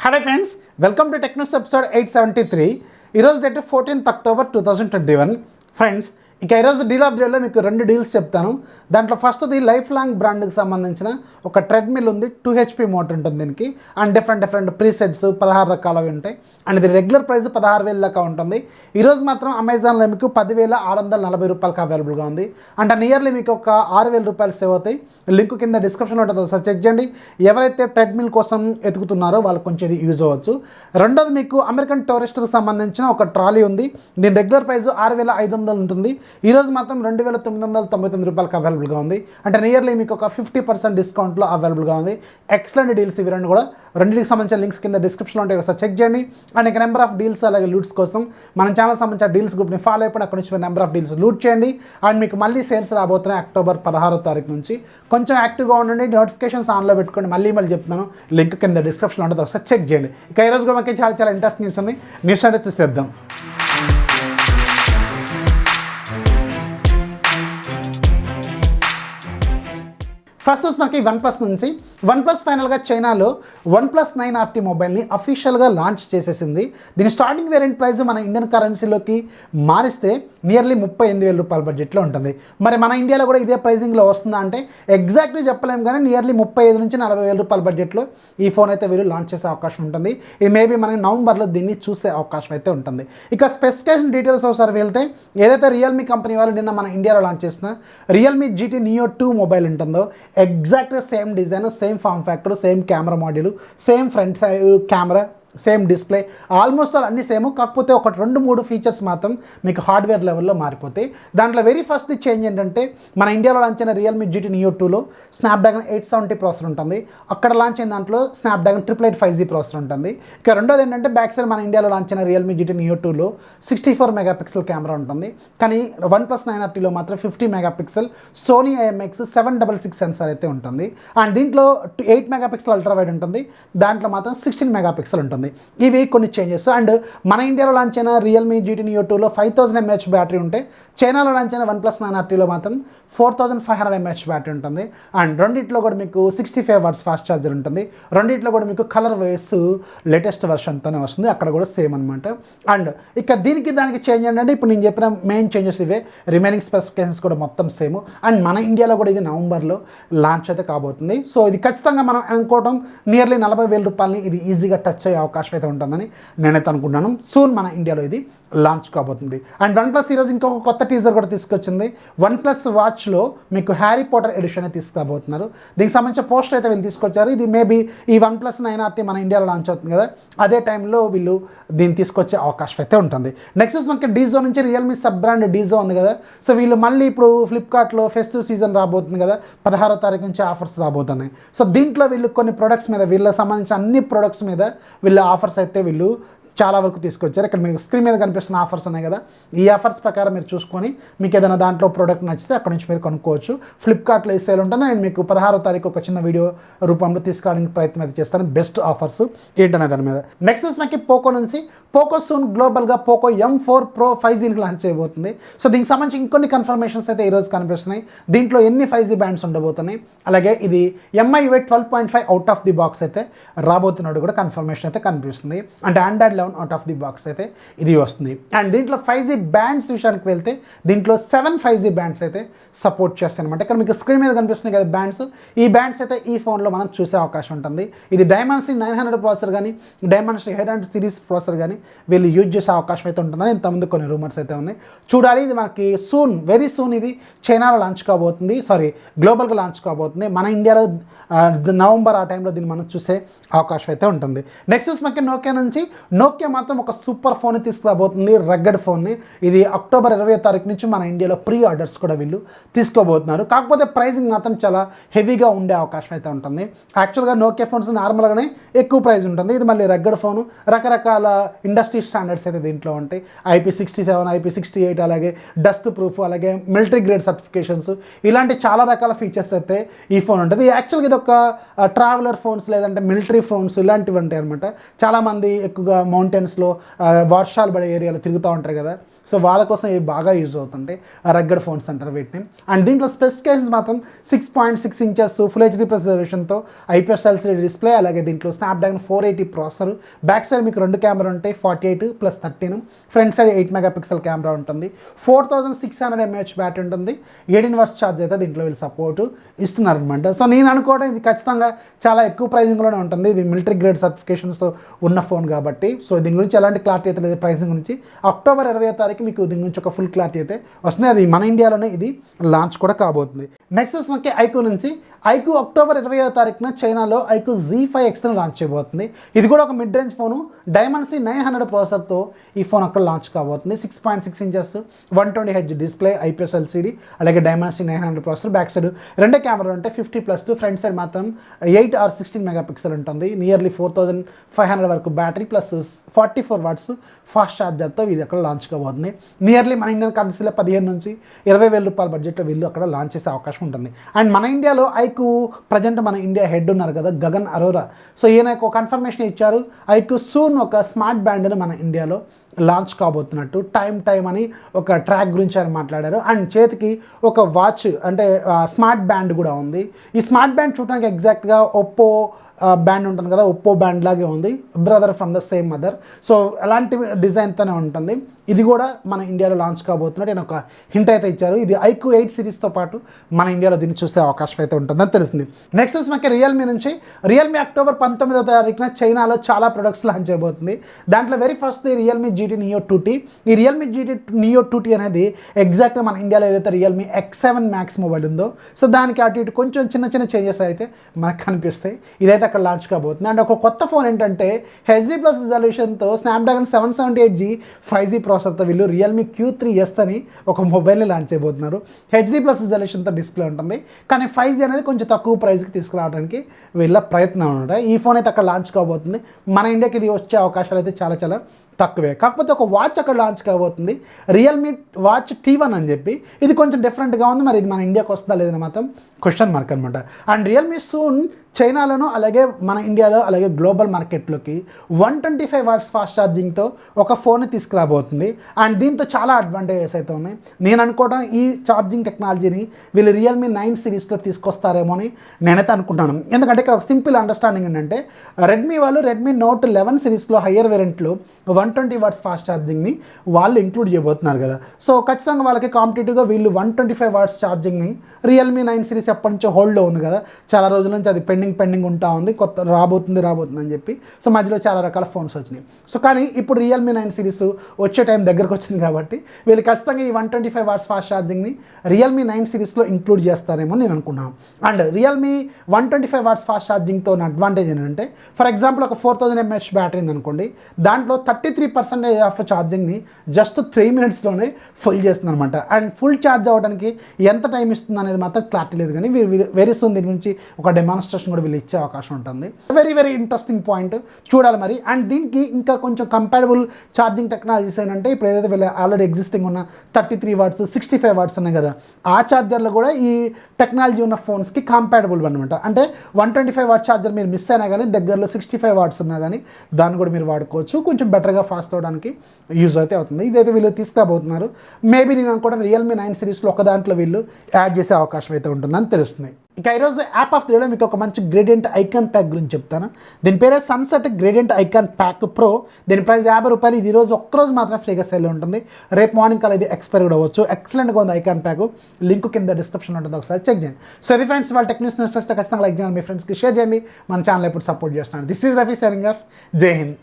Hello friends, welcome to Tech News episode 873. ఈరోజు date 14th October 2021. Friends ఇక ఈరోజు deal of డేలో మీకు రెండు డీల్స్ చెప్తాను. దాంట్లో ఫస్ట్ది లైఫ్ లాంగ్ బ్రాండ్కి సంబంధించిన ఒక ట్రెడ్మిల్ ఉంది. 2 HP మోటార్ ఉంటుంది దీనికి. అండ్ డిఫరెంట్ ప్రీసెట్స్ 16 రకాలవి ఉంటాయి. అండ్ ఇది రెగ్యులర్ ప్రైస్ 16,000 దాకా ఉంటుంది. ఈరోజు మాత్రం అమెజాన్లో మీకు 10,640 రూపాయలకి అవైలబుల్గా ఉంది. అంటే నియర్లీ మీకు ఒక 6,000 రూపాయలు సేవ్ అవుతాయి. లింక్ కింద డిస్క్రిప్షన్లో ఉంటుంది, ఒకసారి చెక్ చేయండి. ఎవరైతే ట్రెడ్మిల్ కోసం ఎతుకుతున్నారో వాళ్ళకి కొంచెం ఇది యూజ్ అవ్వచ్చు. రెండోది మీకు అమెరికన్ టూరిస్ట్కి సంబంధించిన ఒక ట్రాలీ ఉంది. దీని రెగ్యులర్ ప్రైస్ 6,500 ఉంటుంది. ఈరోజు మాత్రం 2,999 రూపాయలకి అవైలబుల్గా ఉంది. అంటే నియర్లీ మీకు ఒక 50% డిస్కౌంట్లో అవైలబుల్గా ఉంది. ఎక్సలెంట్ డీల్స్ ఇవి రెండు కూడా. రెండింటికి సంబంధించిన లింక్స్ కింద డిస్క్రిప్షన్లో ఉంటాయి, ఒకసారి చెక్ చేయండి. అండ్ ఇక నెంబర్ ఆఫ్ డీల్స్ అలాగే లూట్స్ కోసం మన ఛానల్ సంబంధించిన డీల్స్ గ్రూప్ని ఫాలో అయిపోయి అక్కడ నుంచి నెంబర్ ఆఫ్ డీల్స్ లూట్ చేయండి. అండ్ మీకు మళ్ళీ సేల్స్ రాబోతున్నాయి October 16వ తారీఖు నుంచి. కొంచెం యాక్టివ్గా ఉండండి, నోటిఫికేషన్స్ ఆన్లో పెట్టుకోండి. మళ్ళీ చెప్తున్నాను, లింక్ కింద డిస్క్రిప్షన్లో ఉంటుంది, ఒకసారి చెక్ చేయండి. ఇక ఈరోజు కూడా మనకి చాలా ఇంట్రెస్టింగ్ న్యూస్ ఉంది. న్యూస్ అంటే చూసేద్దాం. ఫస్ట్ మనకి OnePlus నుంచి. OnePlus ఫైనల్గా చైనాలో OnePlus 9RT మొబైల్ని అఫీషియల్గా లాంచ్ చేసేసింది. దీని స్టార్టింగ్ వేరియంట్ ప్రైస్ మన ఇండియన్ కరెన్సీలోకి మారిస్తే నియర్లీ 38,000 రూపాయల బడ్జెట్లో ఉంటుంది. మరి మన ఇండియాలో కూడా ఇదే ప్రైజింగ్లో వస్తుందా అంటే ఎగ్జాక్ట్లీ చెప్పలేము, కానీ నియర్లీ 35 నుంచి 40,000 రూపాయల బడ్జెట్లో ఈ ఫోన్ అయితే వీళ్ళు లాంచ్ చేసే అవకాశం ఉంటుంది. ఇది మేబీ మనకి నవంబర్లో దీన్ని చూసే అవకాశం అయితే ఉంటుంది. ఇక స్పెసిఫికేషన్ డీటెయిల్స్ ఒకసారి వెళ్తే, ఏదైతే రియల్మీ కంపెనీ వాళ్ళు నిన్న మన ఇండియాలో లాంచ్ చేసిన రియల్మీ GT Neo 2 మొబైల్ ఉంటుందో ఎగ్జాక్ట్గా same design, same form factor, same camera module, same front side camera, same display, almost all అన్నీ సేమ్. కాకపోతే ఒక 2-3 ఫీచర్స్ మాత్రం మీకు హార్డ్వేర్ లెవెల్లో మారిపోతాయి. దాంట్లో వెరీ ఫస్ట్ చేంజ్ ఏంటంటే, మన ఇండియాలో లాంచ్ అయిన రియల్మీ GT Neo 2లో స్నాప్డ్రాగన్ 870 ప్రాసెసర్ ఉంటుంది. అక్కడ లాంచ్ అయిన దాంట్లో స్నాప్డ్రాగన్ 888 5G ప్రాసెసర్ ఉంటుంది. ఇక రెండోది ఏంటంటే, బ్యాక్ సైడ్ మన ఇండియాలో లాంచ్ అయిన రియల్మీ GT Neo 2లో 64 మెగాపిక్సెల్ కెమెరా ఉంటుంది. కానీ OnePlus 9RTలో మాత్రం 50 మెగాపిక్సెల్ సోనీ IMX 766 సెన్సార్ అయితే ఉంటుంది. అండ్ దీంట్లో 8 మెగాపిక్సెల్ అల్ట్రా వైడ్ ఉంటుంది. దాంట్లో మాత్రం 16 మెగాపిక్సెల్ ఉంటుంది. ఇవి కొన్ని చేంజెస్. అండ్ మన ఇండియాలో లాంచ్ అయిన రియల్మీ GT Neo 2లో 5000 mAh బ్యాటరీ ఉంటే, చైనాలో లాంచ్ అయిన OnePlus 9RTలో మాత్రం 4500 mAh బ్యాటరీ ఉంటుంది. అండ్ రెండిట్లో కూడా మీకు 65 వాట్స్ ఫాస్ట్ ఛార్జర్ ఉంటుంది. రెండిట్లో కూడా మీకు కలర్ వేస్ లేటెస్ట్ వెర్షన్తోనే వస్తుంది, అక్కడ కూడా సేమ్ అనమాట. అండ్ ఇక దానికి చేంజ్ ఏంటంటే, ఇప్పుడు నేను చెప్పిన మెయిన్ చేంజెస్ ఇవే. రిమైనింగ్ స్పెసిఫికేషన్స్ కూడా మొత్తం సేమ్. అండ్ మన ఇండియాలో కూడా ఇది నవంబర్లో లాంచ్ అయితే కాబోతుంది. సో ఇది ఖచ్చితంగా మనం అనుకోవడం నియర్లీ 40,000 రూపాయలని ఇది ఈజీగా టచ్ అయ్యే అవకాశం అయితే ఉంటుందని నేనైతే అనుకుంటున్నాను. సూన్ మన ఇండియాలో ఇది లాంచ్ కాబోతుంది. అండ్ OnePlus ఈరోజు ఇంకొక కొత్త టీజర్ కూడా తీసుకొచ్చింది. OnePlus వాచ్లో మీకు హ్యారీ పాటర్ ఎడిషన్ తీసుకురాబోతున్నారు. దీనికి సంబంధించిన పోస్టర్ అయితే వీళ్ళు తీసుకొచ్చారు. ఇది మేబీ ఈ OnePlus 9RT మన ఇండియాలో లాంచ్ అవుతుంది కదా, అదే టైంలో వీళ్ళు దీన్ని తీసుకొచ్చే అవకాశం అయితే ఉంటుంది. నెక్స్ట్ మనకి డీజో నుంచి రియల్మీ సబ్ బ్రాండ్ డీజో ఉంది కదా. సో వీళ్ళు మళ్ళీ ఇప్పుడు ఫ్లిప్కార్ట్లో ఫెస్టివ్ సీజన్ రాబోతుంది కదా, 16వ తారీఖు నుంచి ఆఫర్స్ రాబోతున్నాయి. సో దీంట్లో వీళ్ళు కొన్ని ప్రొడక్ట్స్ మీద, వీళ్ళకి సంబంధించిన అన్ని ప్రొడక్ట్స్ మీద వీళ్ళు ఆఫర్స్ అయితే వీళ్ళు చాలా వరకు తీసుకొచ్చారు. ఇక్కడ మీకు స్క్రీన్ మీద కనిపిస్తున్న ఆఫర్స్ ఉన్నాయి కదా, ఈ ఆఫర్స్ ప్రకారం మీరు చూసుకొని మీకు ఏదైనా దాంట్లో ప్రోడక్ట్ నచ్చితే అక్కడ నుంచి మీరు కొనుక్కోవచ్చు. ఫ్లిప్కార్ట్లో ఈ సేల్ ఉంటుంది. నేను మీకు 16వ తారీఖు ఒక చిన్న వీడియో రూపంలో తీసుకురావడానికి ప్రయత్నం అయితే చేస్తాను, బెస్ట్ ఆఫర్స్ ఏంటనే దాని మీద. నెక్స్ట్ మనకి పోకో నుంచి. పోకో సూన్ గ్లోబల్గా పోకో M4 Pro 5Gని లాంచ్ చేయబోతుంది. సో దీనికి సంబంధించి ఇంకొన్ని కన్ఫర్మేషన్స్ అయితే ఈరోజు కనిపిస్తున్నాయి. దీంట్లో ఎన్ని 5G బ్యాండ్స్ ఉండబోతున్నాయి, అలాగే ఇది MIUI 12.5 out of the box అయితే రాబోతున్నాడు కూడా కన్ఫర్మేషన్ అయితే కనిపిస్తుంది. అంటే Android out of the box అయితే ఇది వస్తుంది. అండ్ దీంట్లో 5G బ్యాండ్స్ విషయానికి వెళ్తే, దీంట్లో 7 5G బ్యాండ్స్ అయితే సపోర్ట్ చేస్తాయి అనమాట. ఇక్కడ మీకు స్క్రీన్ మీద కనిపిస్తున్నాయి కదా బ్యాండ్స్, ఈ బ్యాండ్స్ అయితే ఈ ఫోన్లో మనం చూసే అవకాశం ఉంటుంది. ఇది Dimensity 900 ప్రాసెసర్ కానీ, Dimensity 800 సిరీస్ ప్రాసెసర్ కానీ వీళ్ళు యూజ్ చేసే అవకాశం అయితే ఉంటుందని ఇంతకుముందు కొన్ని రూమర్స్ అయితే ఉన్నాయి. చూడాలి. ఇది మనకి సూన్, వెరీ సూన్ ఇది చైనాలో లాంచ్ కాబోతుంది, గ్లోబల్గా లాంచ్ కాబోతుంది. మన ఇండియాలో నవంబర్ ఆ టైంలో దీన్ని మనం చూసే అవకాశం అయితే ఉంటుంది. నెక్స్ట్ మనకి నోకియా నుంచి. నోకియా మాత్రం ఒక సూపర్ ఫోన్ తీసుకురాబోతుంది, రగ్గడ్ ఫోన్ని. ఇది October 20వ తారీఖు నుంచి మన ఇండియాలో ప్రీ ఆర్డర్స్ కూడా వీళ్ళు తీసుకోబోతున్నారు. కాకపోతే ప్రైజింగ్ మాత్రం చాలా హెవీగా ఉండే అవకాశం అయితే ఉంటుంది. యాక్చువల్గా నోకియా ఫోన్స్ నార్మల్గానే ఎక్కువ ప్రైస్ ఉంటుంది. ఇది మళ్ళీ రగ్గడ్ ఫోను, రకరకాల ఇండస్ట్రీ స్టాండర్డ్స్ అయితే దీంట్లో ఉంటాయి. IP67, IP68, అలాగే డస్ట్ ప్రూఫ్, అలాగే మిలిటరీ గ్రేడ్ సర్టిఫికేషన్స్, ఇలాంటి చాలా రకాల ఫీచర్స్ అయితే ఈ ఫోన్ ఉంటుంది. యాక్చువల్గా ఇది ఒక ట్రావెలర్ ఫోన్స్ లేదంటే మిలిటరీ ఫోన్స్ ఇలాంటివి ఉంటాయి అనమాట. చాలామంది ఎక్కువగా మౌంటైన్స్లో వర్షాలు పడే ఏరియాలో తిరుగుతూ ఉంటారు కదా, సో వాళ్ళ కోసం ఇవి బాగా యూజ్ అవుతుంటాయి, రగ్గడ్ ఫోన్స్ అంటారు వీటిని. అండ్ దీంట్లో స్పెసిఫికేషన్స్ మాత్రం 6.6 ఇంచెస్ ఫుల్ హెచ్డీ రెజల్యూషన్తో IPS LCD డిస్ప్లే, అలాగే దీంట్లో స్నాప్డ్రాగన్ 480 ప్రాసెసర్, బ్యాక్ సైడ్ మీకు 2 కెమెరా ఉంటాయి 48+13, ఫ్రంట్ సైడ్ 8 మెగాపిక్సెల్ కెమెరా ఉంటుంది, 4600 mAh బ్యాటరీ ఉంటుంది, 18 వాట్స్ ఛార్జ్ అయితే దీంట్లో వీళ్ళు సపోర్ట్ ఇస్తున్నారనమాట. సో నేను అనుకోవడం ఇది ఖచ్చితంగా చాలా ఎక్కువ ప్రైజింగ్లోనే ఉంటుంది, ఇది మిలిటరీ గ్రేడ్ సర్టిఫికేషన్స్తో ఉన్న ఫోన్ కాబట్టి. సో దీని గురించి ఎలాంటి క్లారిటీ అయితే లేదు ప్రైసింగ్ గురించి. అక్టోబర్ 20వ తారీఖు మీకు దీని గురించి ఒక ఫుల్ క్లారిటీ అయితే వస్తుంది, అది మన ఇండియాలోనే ఇది లాంచ్ కూడా కాబోతుంది. నెక్స్ట్ మనకి IQOO నుంచి IQOO అక్టోబర్ 20వ తారీఖున చైనాలో IQOO Z5Xను లాంచ్ చేయబోతుంది. ఇది కూడా ఒక మిడ్ రేంజ్ ఫోను, Dimensity 900 ప్రాసెసర్తో ఈ ఫోన్ అక్కడ లాంచ్ కాబోతుంది. 6.6 inches 120Hz display, IPS LCD, అలాగే Dimensity 900 ప్రాసెసర్, బ్యాక్ సైడ్ 2 కెమెరాలు ఉంటాయి 50+2, ఫ్రంట్ సైడ్ మాత్రం 8 or 16 మెగాపిక్సెల్ ఉంటుంది, నియర్లీ 4500 వరకు బ్యాటరీ ప్లస్ 44 వాట్స్ ఫాస్ట్ ఛార్జర్తో ఇది అక్కడ లాంచ్ కాబోతుంది. నియర్లీ మన ఇండియన్ కరెన్సీలో 15 నుంచి 20,000 రూపాయల బడ్జెట్లో వీళ్ళు అక్కడ లాంచ్ చేసే అవకాశం ఉంటుంది. అండ్ మన ఇండియాలో IQOO ప్రజెంట్ మన ఇండియా హెడ్ ఉన్నారు కదా గగన్ అరోరా, సో ఈయన ఒక కన్ఫర్మేషన్ ఇచ్చారు, IQOO సూన్ ఒక స్మార్ట్ బ్యాండ్ని మన ఇండియాలో లాంచ్ కాబోతున్నట్టు. టైం అని ఒక ట్రాక్ గురించి ఆయన మాట్లాడారు. అండ్ చేతికి ఒక వాచ్ అంటే స్మార్ట్ బ్యాండ్ కూడా ఉంది. ఈ స్మార్ట్ బ్యాండ్ చూడడానికి ఎగ్జాక్ట్గా ఒప్పో బ్యాండ్ ఉంటుంది కదా, ఒప్పో బ్యాండ్ లాగే ఉంది, brother from the same mother. So అలాంటి డిజైన్తోనే ఉంటుంది. ఇది కూడా మన ఇండియాలో లాంచ్ కాబోతున్నట్టు నేను ఒక హింట్ అయితే ఇచ్చారు. ఇది IQOO 8 సిరీస్తో పాటు మన ఇండియాలో దీన్ని చూసే అవకాశం అయితే ఉంటుందని తెలిసింది. నెక్స్ట్ మనకి రియల్మీ నుంచి రియల్మీ అక్టోబర్ 19వ తారీఖున చైనాలో చాలా ప్రొడక్ట్స్ లాంచ్ చేయబోతుంది. దాంట్లో very first Realme GT Neo 2T. ఈ రియల్మీ GT Neo 2T అనేది ఎగ్జాక్ట్గా మన ఇండియాలో ఏదైతే రియల్మీ X7 Max మొబైల్ ఉందో, సో దానికి అటు ఇటు కొంచెం చిన్న చేంజెస్ అయితే మనకు కనిపిస్తాయి. ఇదైతే అక్కడ లాంచ్ కాబోతుంది. అండ్ ఒక కొత్త ఫోన్ ఏంటంటే HD+ రిజల్యూషన్తో స్నాప్డ్రాగన్ 778G 5G ప్రాసెసర్తో వీళ్ళు రియల్మీ Q3S అని ఒక మొబైల్ని లాంచ్ చేయబోతున్నారు. HD+ రిజల్యూషన్తో డిస్ప్లే ఉంటుంది, కానీ 5G అనేది కొంచెం తక్కువ ప్రైస్కి తీసుకురావడానికి వీళ్ళ ప్రయత్నం అనమాట. ఈ ఫోన్ అయితే అక్కడ లాంచ్ కాబోతుంది. మన ఇండియాకి ఇది వచ్చే అవకాశాలు అయితే చాలా తక్కువే. కాకపోతే ఒక వాచ్ అక్కడ లాంచ్ కాబోతుంది, రియల్మీ వాచ్ T1 అని చెప్పి. ఇది కొంచెం డిఫరెంట్గా ఉంది, మరి ఇది మన ఇండియాకి వస్తుందా లేదని మాత్రం క్వశ్చన్ మార్క్ అనమాట. అండ్ రియల్మీ సూన్ చైనాలోను అలాగే మన ఇండియాలో అలాగే గ్లోబల్ మార్కెట్లోకి 125 వాట్స్ ఫాస్ట్ ఛార్జింగ్తో ఒక ఫోన్ని తీసుకురాబోతుంది. అండ్ దీంతో చాలా అడ్వాంటేజెస్ అయితే ఉన్నాయి. నేను అనుకోవడం ఈ ఛార్జింగ్ టెక్నాలజీని వీళ్ళు రియల్మీ 9 సిరీస్లో తీసుకొస్తారేమో అని నేనైతే అనుకుంటున్నాను. ఎందుకంటే ఇక్కడ ఒక సింపుల్ అండర్స్టాండింగ్ ఏంటంటే రెడ్మీ వాళ్ళు రెడ్మీ నోట్ 11 సిరీస్లో హయ్యర్ వేరియంట్లో 120 వాట్స్ ఫాస్ట్ ఛార్జింగ్ని వాళ్ళు ఇంక్లూడ్ చేయబోతున్నారు కదా. సో ఖచ్చితంగా వాళ్ళకి కాంపిటేటివ్గా వీళ్ళు 125 వాట్స్ ఛార్జింగ్ని రియల్మీ 9 సిరీస్ ఎప్పటి నుంచో హోల్డ్లో ఉంది కదా, చాలా రోజుల నుంచి అది పెండింగ్ ఉంటా ఉంది, కొత్త రాబోతుంది అని చెప్పి. సో మధ్యలో చాలా రకాల ఫోన్స్ వచ్చినాయి. సో కానీ ఇప్పుడు రియల్మీ 9 సిరీస్ వచ్చే టైం దగ్గరకు వచ్చింది కాబట్టి వీళ్ళు ఖచ్చితంగా ఈ 125 వాట్స్ ఫాస్ట్ ఛార్జింగ్ని రియల్మీ 9 సిరీస్లో ఇంక్లూడ్ చేస్తారేమో నేను అనుకున్నాను. అండ్ రియల్మీ 125 వాట్స్ ఫాస్ట్ ఛార్జింగ్తో ఉన్న అడ్వాంటేజ్ ఏంటంటే, ఫర్ ఎగ్జాంపుల్ ఒక 4000 mAh బ్యాటరీ ఉంది అనుకోండి, దాంట్లో 33% ఆఫ్ ఛార్జింగ్ని జస్ట్ 3 minutesలోనే ఫుల్ చేస్తుంది అనమాట. అండ్ ఫుల్ ఛార్జ్ అవ్వడానికి ఎంత టైం ఇస్తుంది అనేది మాత్రం క్లారిటీ లేదు, కానీ వెరీ సూన్ దీని గురించి ఒక డెమాన్స్ట్రేషన్ కూడా వీళ్ళు ఇచ్చే అవకాశం ఉంటుంది. వెరీ ఇంట్రెస్టింగ్ పాయింట్, చూడాలి మరి. అండ్ దీనికి ఇంకా కొంచెం కంపాటబుల్ ఛార్జింగ్ టెక్నాలజీస్ ఏంటంటే, ఇప్పుడు ఏదైతే వీళ్ళు ఆల్రెడీ ఎగ్జిస్టింగ్ ఉన్న 33 వాట్స్ 65 వాట్స్ ఉన్నాయి కదా, ఆ ఛార్జర్లు కూడా ఈ టెక్నాలజీ ఉన్న ఫోన్స్కి కంపాటబుల్ అనమాట. అంటే 125 వాట్స్ ఛార్జర్ మీరు మిస్ అయినా కానీ దగ్గరలో 65 వాట్స్ ఉన్నా కానీ దాన్ని కూడా మీరు వాడుకోవచ్చు. కొంచెం బెటర్గా ఫాస్ట్ అవడానికి యూజ్ అయితే అవుతుంది. ఇదైతే వీళ్ళు తీసుకురాబోతున్నారు. మేబీ నేను అనుకోవడం రియల్మీ 9 సిరీస్లో ఒక దాంట్లో వీళ్ళు యాడ్ చేసే అవకాశం అయితే ఉంటుందని తెలుస్తుంది. ఇక ఈరోజు యాప్ ఆఫ్ ది డే మీకు ఒక మంచి గ్రేడియంట్ ఐకాన్ ప్యాక్ గురించి చెప్తాను. దీని పేరే sunset gradient icon pack pro. దీని ప్రైస్ 50 రూపాయలు. ఇది ఈరోజు ఒక్కరోజు మాత్రం ఫ్రీగా సేల్ ఉంటుంది. రేపు మార్నింగ్ కల్లా ఇది ఎక్స్పైర్ కూడా అవ్వచ్చు. ఎక్సలెంట్గా ఉంది ఐకాన్ ప్యాక్. లింక్ కింద డిస్క్రిప్షన్ ఉంటుంది, ఒకసారి చెక్ చేయండి. సో ఇది ఫ్రెండ్స్, వాళ్ళ టెక్ న్యూస్ ఖచ్చితంగా లైక్ చేయండి, మీ ఫ్రెండ్స్కి షేర్ చేయండి. మన ఛానల్ ఎప్పుడు సపోర్ట్ చేస్తున్నాను. This is Rafi signing off. జై హింద్.